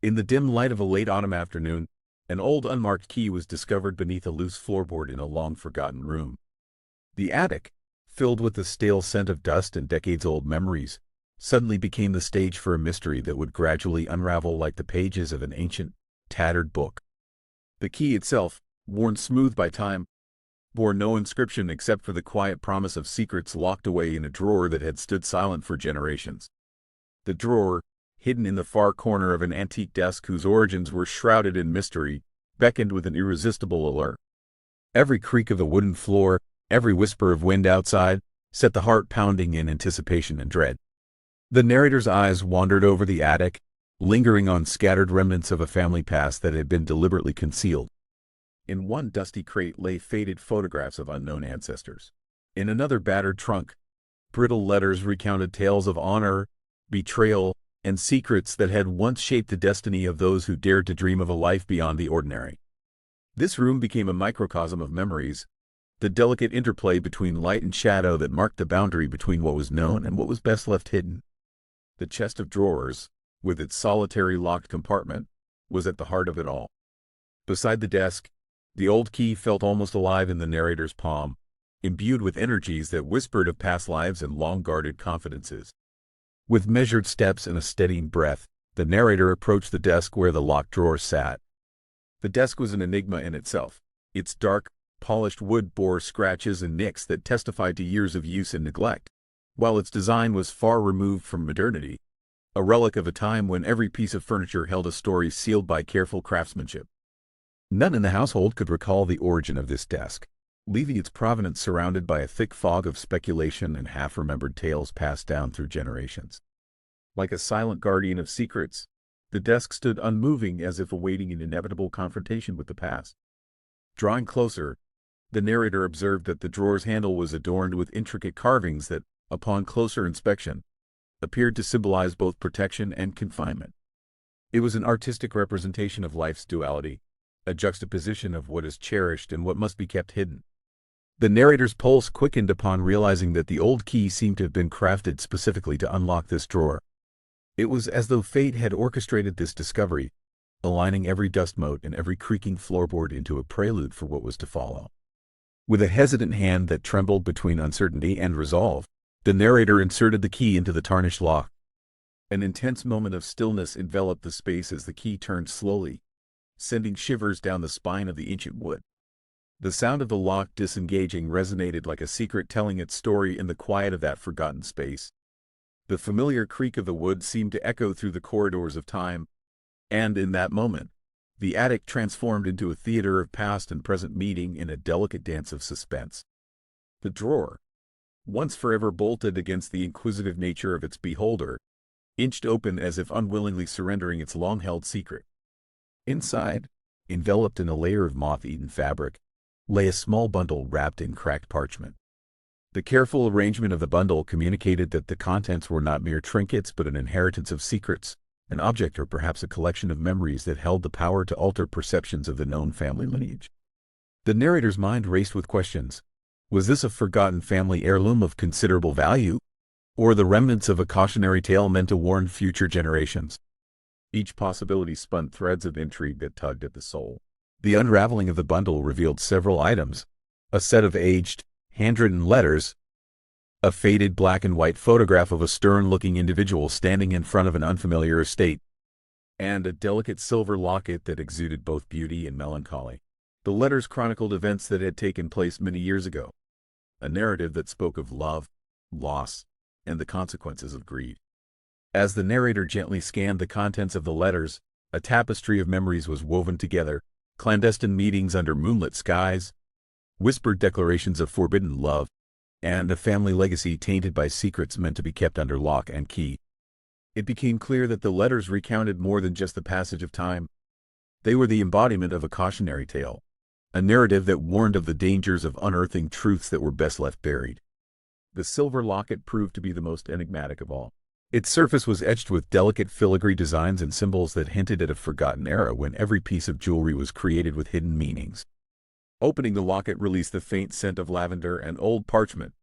In the dim light of a late autumn afternoon, an old unmarked key was discovered beneath a loose floorboard in a long-forgotten room. The attic, filled with the stale scent of dust and decades-old memories, suddenly became the stage for a mystery that would gradually unravel like the pages of an ancient, tattered book. The key itself, worn smooth by time, bore no inscription except for the quiet promise of secrets locked away in a drawer that had stood silent for generations. The drawer, hidden in the far corner of an antique desk whose origins were shrouded in mystery, beckoned with an irresistible allure. Every creak of the wooden floor, every whisper of wind outside, set the heart pounding in anticipation and dread. The narrator's eyes wandered over the attic, lingering on scattered remnants of a family past that had been deliberately concealed. In one dusty crate lay faded photographs of unknown ancestors. In another battered trunk, brittle letters recounted tales of honor, betrayal, and secrets that had once shaped the destiny of those who dared to dream of a life beyond the ordinary. This room became a microcosm of memories, the delicate interplay between light and shadow that marked the boundary between what was known and what was best left hidden. The chest of drawers, with its solitary locked compartment, was at the heart of it all. Beside the desk, the old key felt almost alive in the narrator's palm, imbued with energies that whispered of past lives and long-guarded confidences. With measured steps and a steadying breath, the narrator approached the desk where the locked drawer sat. The desk was an enigma in itself. Its dark, polished wood bore scratches and nicks that testified to years of use and neglect, while its design was far removed from modernity, a relic of a time when every piece of furniture held a story sealed by careful craftsmanship. None in the household could recall the origin of this desk, leaving its provenance surrounded by a thick fog of speculation and half-remembered tales passed down through generations. Like a silent guardian of secrets, the desk stood unmoving as if awaiting an inevitable confrontation with the past. Drawing closer, the narrator observed that the drawer's handle was adorned with intricate carvings that, upon closer inspection, appeared to symbolize both protection and confinement. It was an artistic representation of life's duality, a juxtaposition of what is cherished and what must be kept hidden. The narrator's pulse quickened upon realizing that the old key seemed to have been crafted specifically to unlock this drawer. It was as though fate had orchestrated this discovery, aligning every dust mote and every creaking floorboard into a prelude for what was to follow. With a hesitant hand that trembled between uncertainty and resolve, the narrator inserted the key into the tarnished lock. An intense moment of stillness enveloped the space as the key turned slowly, sending shivers down the spine of the ancient wood. The sound of the lock disengaging resonated like a secret telling its story in the quiet of that forgotten space. The familiar creak of the wood seemed to echo through the corridors of time, and in that moment, the attic transformed into a theater of past and present meeting in a delicate dance of suspense. The drawer, once forever bolted against the inquisitive nature of its beholder, inched open as if unwillingly surrendering its long-held secret. Inside, enveloped in a layer of moth-eaten fabric, lay a small bundle wrapped in cracked parchment. The careful arrangement of the bundle communicated that the contents were not mere trinkets but an inheritance of secrets, an object or perhaps a collection of memories that held the power to alter perceptions of the known family lineage. The narrator's mind raced with questions. Was this a forgotten family heirloom of considerable value, or the remnants of a cautionary tale meant to warn future generations? Each possibility spun threads of intrigue that tugged at the soul. The unraveling of the bundle revealed several items: a set of aged, handwritten letters, a faded black and white photograph of a stern-looking individual standing in front of an unfamiliar estate, and a delicate silver locket that exuded both beauty and melancholy. The letters chronicled events that had taken place many years ago, a narrative that spoke of love, loss, and the consequences of greed. As the narrator gently scanned the contents of the letters, a tapestry of memories was woven together: clandestine meetings under moonlit skies, whispered declarations of forbidden love, and a family legacy tainted by secrets meant to be kept under lock and key. It became clear that the letters recounted more than just the passage of time. They were the embodiment of a cautionary tale, a narrative that warned of the dangers of unearthing truths that were best left buried. The silver locket proved to be the most enigmatic of all. Its surface was etched with delicate filigree designs and symbols that hinted at a forgotten era when every piece of jewelry was created with hidden meanings. Opening the locket released the faint scent of lavender and old parchment,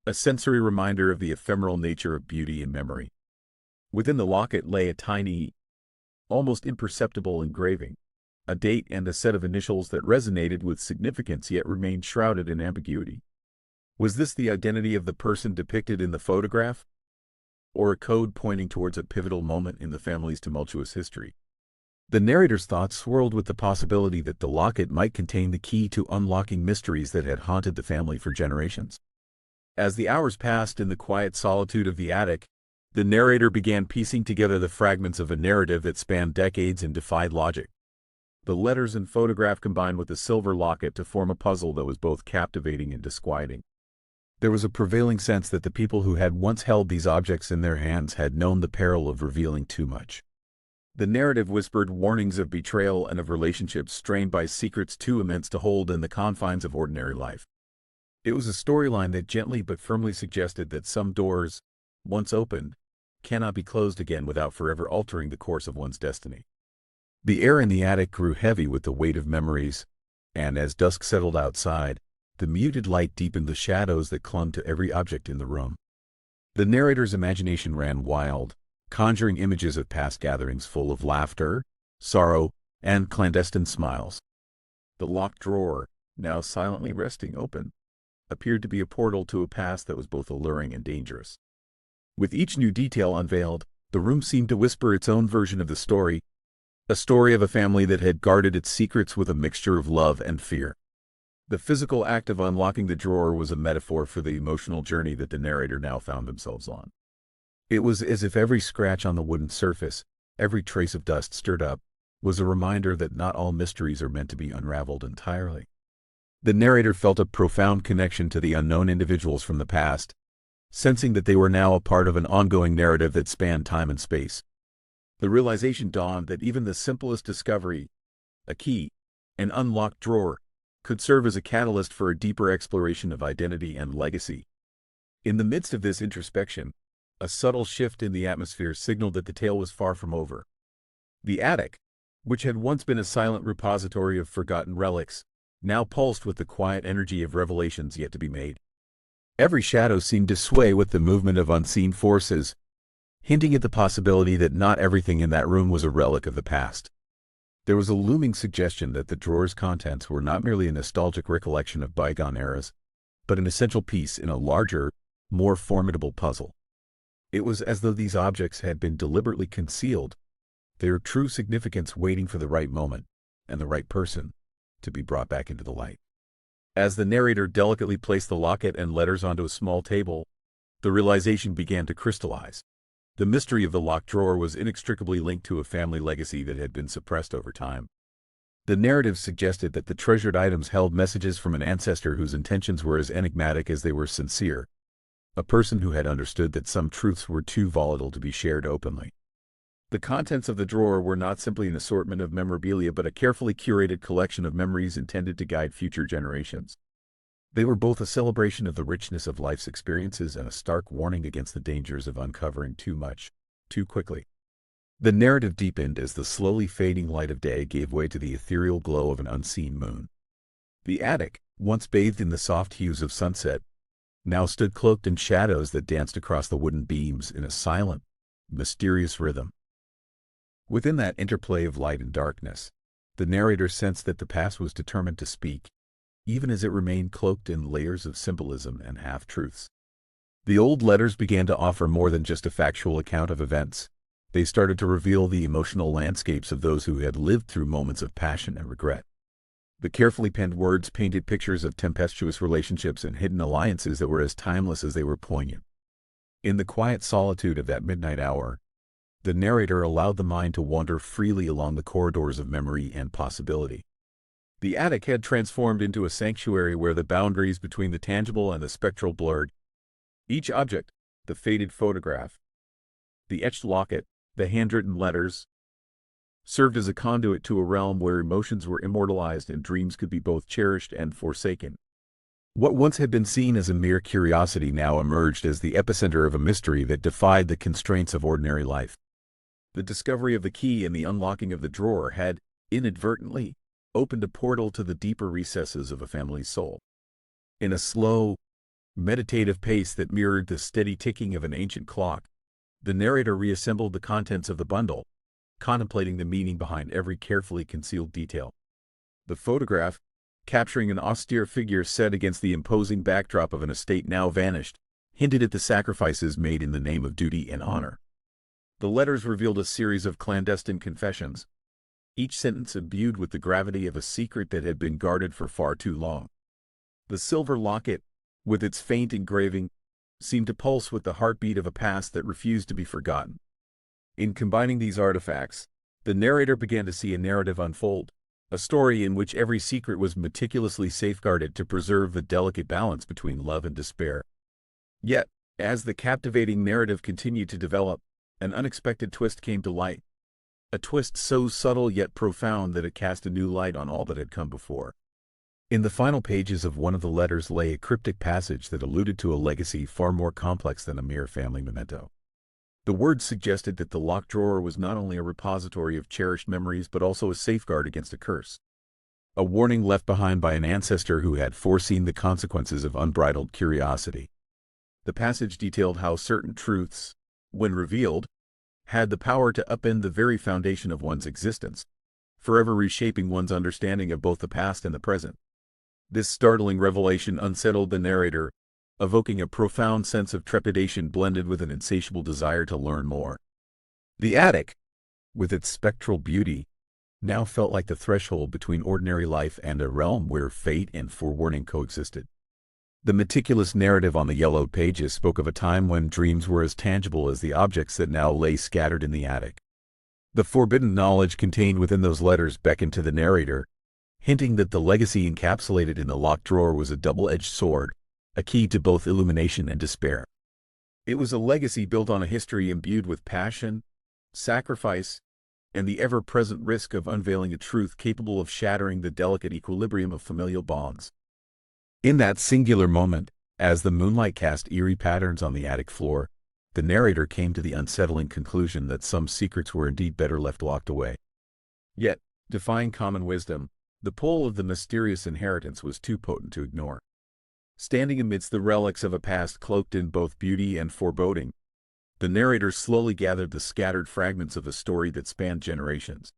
a sensory reminder of the ephemeral nature of beauty and memory. Within the locket lay a tiny, almost imperceptible engraving, a date and a set of initials that resonated with significance yet remained shrouded in ambiguity. Was this the identity of the person depicted in the photograph, or a code pointing towards a pivotal moment in the family's tumultuous history? The narrator's thoughts swirled with the possibility that the locket might contain the key to unlocking mysteries that had haunted the family for generations. As the hours passed in the quiet solitude of the attic, the narrator began piecing together the fragments of a narrative that spanned decades and defied logic. The letters and photograph combined with the silver locket to form a puzzle that was both captivating and disquieting. There was a prevailing sense that the people who had once held these objects in their hands had known the peril of revealing too much. The narrative whispered warnings of betrayal and of relationships strained by secrets too immense to hold in the confines of ordinary life. It was a storyline that gently but firmly suggested that some doors, once opened, cannot be closed again without forever altering the course of one's destiny. The air in the attic grew heavy with the weight of memories, and as dusk settled outside, the muted light deepened the shadows that clung to every object in the room. The narrator's imagination ran wild, conjuring images of past gatherings full of laughter, sorrow, and clandestine smiles. The locked drawer, now silently resting open, appeared to be a portal to a past that was both alluring and dangerous. With each new detail unveiled, the room seemed to whisper its own version of the story, a story of a family that had guarded its secrets with a mixture of love and fear. The physical act of unlocking the drawer was a metaphor for the emotional journey that the narrator now found themselves on. It was as if every scratch on the wooden surface, every trace of dust stirred up, was a reminder that not all mysteries are meant to be unraveled entirely. The narrator felt a profound connection to the unknown individuals from the past, sensing that they were now a part of an ongoing narrative that spanned time and space. The realization dawned that even the simplest discovery, a key, an unlocked drawer, could serve as a catalyst for a deeper exploration of identity and legacy. In the midst of this introspection, a subtle shift in the atmosphere signaled that the tale was far from over. The attic, which had once been a silent repository of forgotten relics, now pulsed with the quiet energy of revelations yet to be made. Every shadow seemed to sway with the movement of unseen forces, hinting at the possibility that not everything in that room was a relic of the past. There was a looming suggestion that the drawer's contents were not merely a nostalgic recollection of bygone eras, but an essential piece in a larger, more formidable puzzle. It was as though these objects had been deliberately concealed, their true significance waiting for the right moment, and the right person, to be brought back into the light. As the narrator delicately placed the locket and letters onto a small table, the realization began to crystallize. The mystery of the locked drawer was inextricably linked to a family legacy that had been suppressed over time. The narrative suggested that the treasured items held messages from an ancestor whose intentions were as enigmatic as they were sincere, a person who had understood that some truths were too volatile to be shared openly. The contents of the drawer were not simply an assortment of memorabilia but a carefully curated collection of memories intended to guide future generations. They were both a celebration of the richness of life's experiences and a stark warning against the dangers of uncovering too much, too quickly. The narrative deepened as the slowly fading light of day gave way to the ethereal glow of an unseen moon. The attic, once bathed in the soft hues of sunset, now stood cloaked in shadows that danced across the wooden beams in a silent, mysterious rhythm. Within that interplay of light and darkness, the narrator sensed that the past was determined to speak, even as it remained cloaked in layers of symbolism and half-truths. The old letters began to offer more than just a factual account of events. They started to reveal the emotional landscapes of those who had lived through moments of passion and regret. The carefully penned words painted pictures of tempestuous relationships and hidden alliances that were as timeless as they were poignant. In the quiet solitude of that midnight hour, the narrator allowed the mind to wander freely along the corridors of memory and possibility. The attic had transformed into a sanctuary where the boundaries between the tangible and the spectral blurred. Each object, the faded photograph, the etched locket, the handwritten letters, served as a conduit to a realm where emotions were immortalized and dreams could be both cherished and forsaken. What once had been seen as a mere curiosity now emerged as the epicenter of a mystery that defied the constraints of ordinary life. The discovery of the key and the unlocking of the drawer had, inadvertently, opened a portal to the deeper recesses of a family's soul. In a slow, meditative pace that mirrored the steady ticking of an ancient clock, the narrator reassembled the contents of the bundle, contemplating the meaning behind every carefully concealed detail. The photograph, capturing an austere figure set against the imposing backdrop of an estate now vanished, hinted at the sacrifices made in the name of duty and honor. The letters revealed a series of clandestine confessions, each sentence imbued with the gravity of a secret that had been guarded for far too long. The silver locket, with its faint engraving, seemed to pulse with the heartbeat of a past that refused to be forgotten. In combining these artifacts, the narrator began to see a narrative unfold, a story in which every secret was meticulously safeguarded to preserve the delicate balance between love and despair. Yet, as the captivating narrative continued to develop, an unexpected twist came to light. A twist so subtle yet profound that it cast a new light on all that had come before. In the final pages of one of the letters lay a cryptic passage that alluded to a legacy far more complex than a mere family memento. The words suggested that the locked drawer was not only a repository of cherished memories but also a safeguard against a curse. A warning left behind by an ancestor who had foreseen the consequences of unbridled curiosity. The passage detailed how certain truths, when revealed, had the power to upend the very foundation of one's existence, forever reshaping one's understanding of both the past and the present. This startling revelation unsettled the narrator, evoking a profound sense of trepidation blended with an insatiable desire to learn more. The attic, with its spectral beauty, now felt like the threshold between ordinary life and a realm where fate and forewarning coexisted. The meticulous narrative on the yellowed pages spoke of a time when dreams were as tangible as the objects that now lay scattered in the attic. The forbidden knowledge contained within those letters beckoned to the narrator, hinting that the legacy encapsulated in the locked drawer was a double-edged sword, a key to both illumination and despair. It was a legacy built on a history imbued with passion, sacrifice, and the ever-present risk of unveiling a truth capable of shattering the delicate equilibrium of familial bonds. In that singular moment, as the moonlight cast eerie patterns on the attic floor, the narrator came to the unsettling conclusion that some secrets were indeed better left locked away. Yet, defying common wisdom, the pull of the mysterious inheritance was too potent to ignore. Standing amidst the relics of a past cloaked in both beauty and foreboding, the narrator slowly gathered the scattered fragments of a story that spanned generations.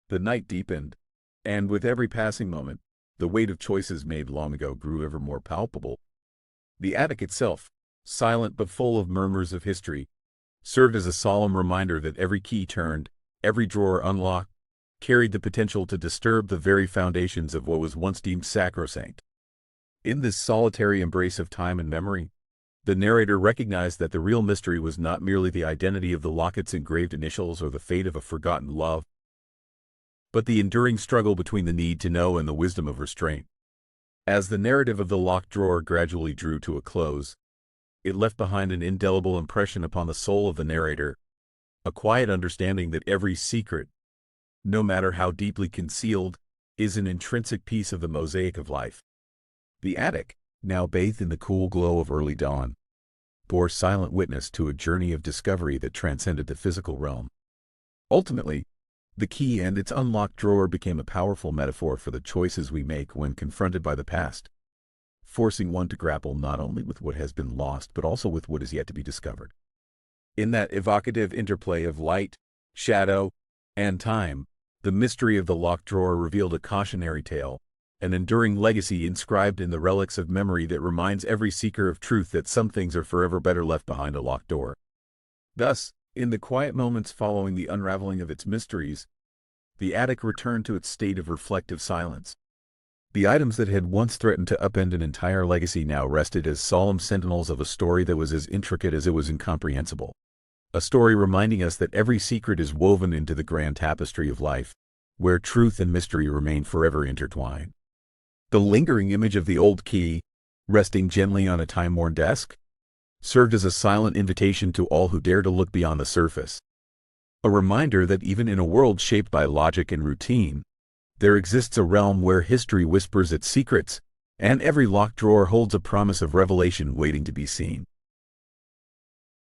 The night deepened, and with every passing moment, the weight of choices made long ago grew ever more palpable. The attic itself, silent but full of murmurs of history, served as a solemn reminder that every key turned, every drawer unlocked, carried the potential to disturb the very foundations of what was once deemed sacrosanct. In this solitary embrace of time and memory, the narrator recognized that the real mystery was not merely the identity of the locket's engraved initials or the fate of a forgotten love, but the enduring struggle between the need to know and the wisdom of restraint. As the narrative of the locked drawer gradually drew to a close, it left behind an indelible impression upon the soul of the narrator, a quiet understanding that every secret, no matter how deeply concealed, is an intrinsic piece of the mosaic of life. The attic, now bathed in the cool glow of early dawn, bore silent witness to a journey of discovery that transcended the physical realm. Ultimately, the key and its unlocked drawer became a powerful metaphor for the choices we make when confronted by the past, forcing one to grapple not only with what has been lost but also with what is yet to be discovered. In that evocative interplay of light, shadow, and time, the mystery of the locked drawer revealed a cautionary tale, an enduring legacy inscribed in the relics of memory that reminds every seeker of truth that some things are forever better left behind a locked door. Thus, in the quiet moments following the unraveling of its mysteries, the attic returned to its state of reflective silence. The items that had once threatened to upend an entire legacy now rested as solemn sentinels of a story that was as intricate as it was incomprehensible. A story reminding us that every secret is woven into the grand tapestry of life, where truth and mystery remain forever intertwined. The lingering image of the old key, resting gently on a time-worn desk, served as a silent invitation to all who dare to look beyond the surface. A reminder that even in a world shaped by logic and routine, there exists a realm where history whispers its secrets, and every locked drawer holds a promise of revelation waiting to be seen.